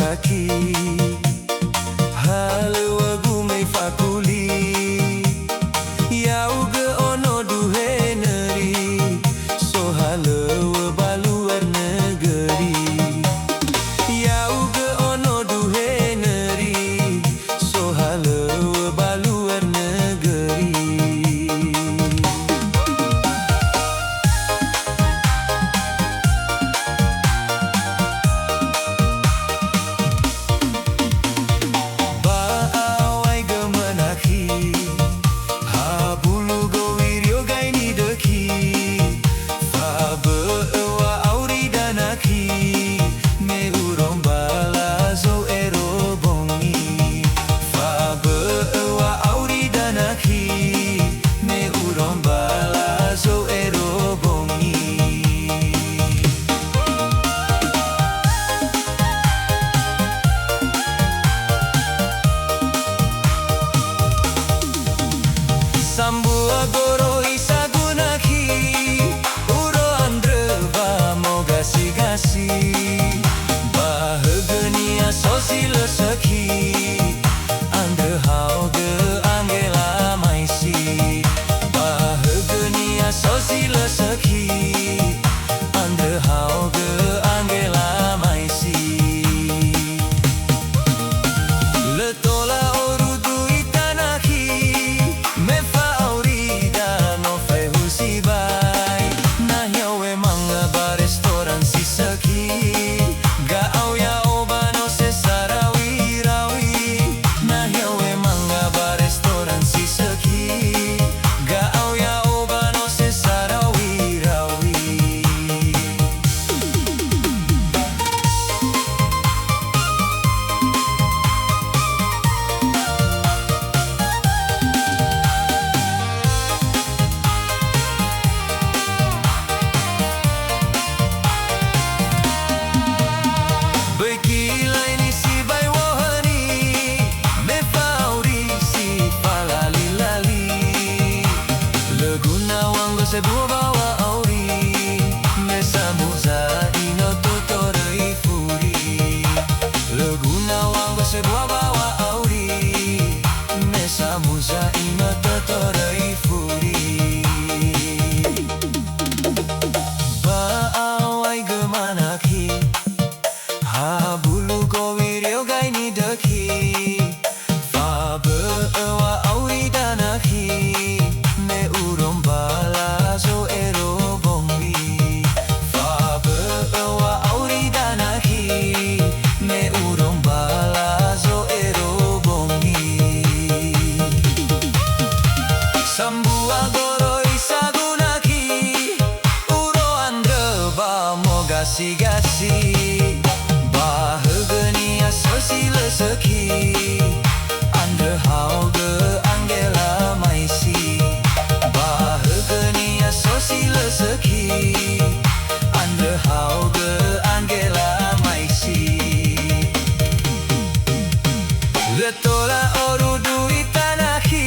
sibasaki, Halöwögu me fakuli, Yaugö ono duhe nöri, Sohalöwö luar negeri. Yaugö ono duhe nöri, Sohalöwö luar negeri. Awai göma nakhi, bulu gowirio nidökhi, Fabö'ö awai nakhi, me Uro mbalazou ero bongi. Fabö'ö awai nakhi, me Uro mbalazou ero bongi. Sambua goroisagu nakhi, Uro Andrö Sogasi Gasi, Lagu Nias Terbaru, Andrö Yaugö Lagu Nias Terbaru, Andrö Yaugö Letola oru duita nakhi, me faurida no fehusibai, nahi manga ba restoran sibasaki, gao ya obano se sarawi rawi, nahi manga ba restoran sibasaki, gao ya obano se sarawi rawi. Bekilai ni si bai wohani, me fauri si falali lali, leguna wango se bawa auri, me samuza ino totorei furi, leguna wango se bawa auri, me samuza ino totorei furi. Awai göma nakhi, bulu gowirio nidökhi, Fabö'ö awai nakhi, me Uro mbalazou ero bongi. Fabö'ö awai nakhi, me Uro mbalazou ero bongi. Sambua goroisagu nakhi, Uro Andrö Sogasi Gasi, Lagu Nias Terbaru, Andrö Yaugö Lagu Nias Terbaru, Andrö Yaugö Letola oru duita nakhi,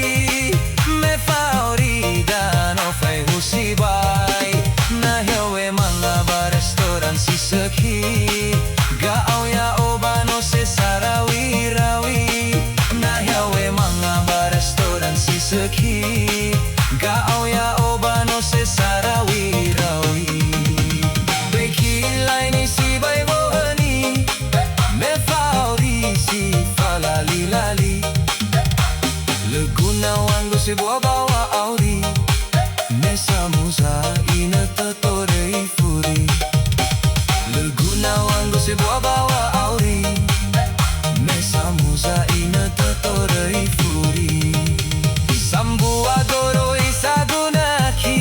me faurida no fehusibai, nahi manga ba restoran sibasaki, gao ya obano se sarawi rawi, nahi manga ba restoran sibasaki, gao ya obano se sarawi rawi. Bekilai ni si bai wohani, me fauri si falali lali, leguna wango se bawa auri, me samuza ina totorei furi, leguna wango se bawa auri, me samuza ina totorei furi. Sambua goroisagu nakhi,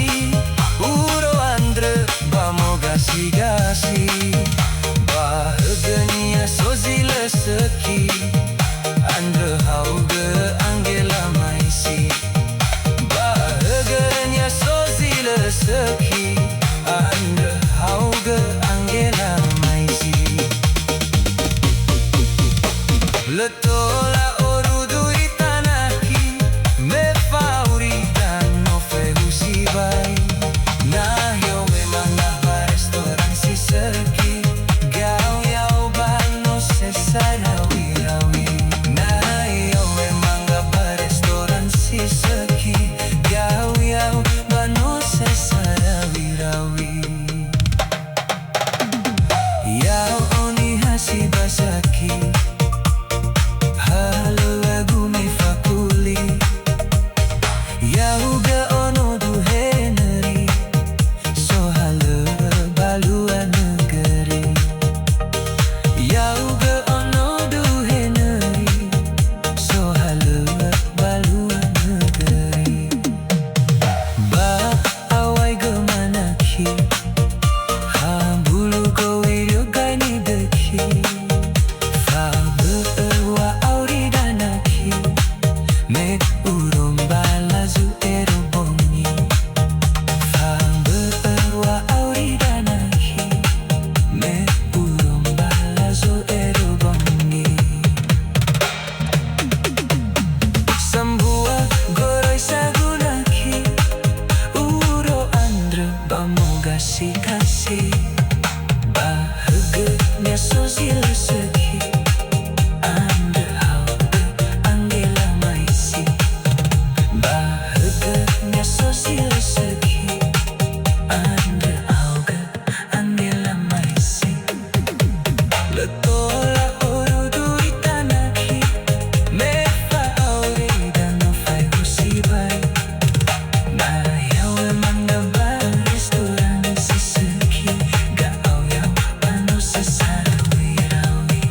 Uro Andrö Sogasi Gasi, Lagu Nias Terbaru, Andrö Yaugö Lagu Nias Terbaru, Andrö Yaugö Let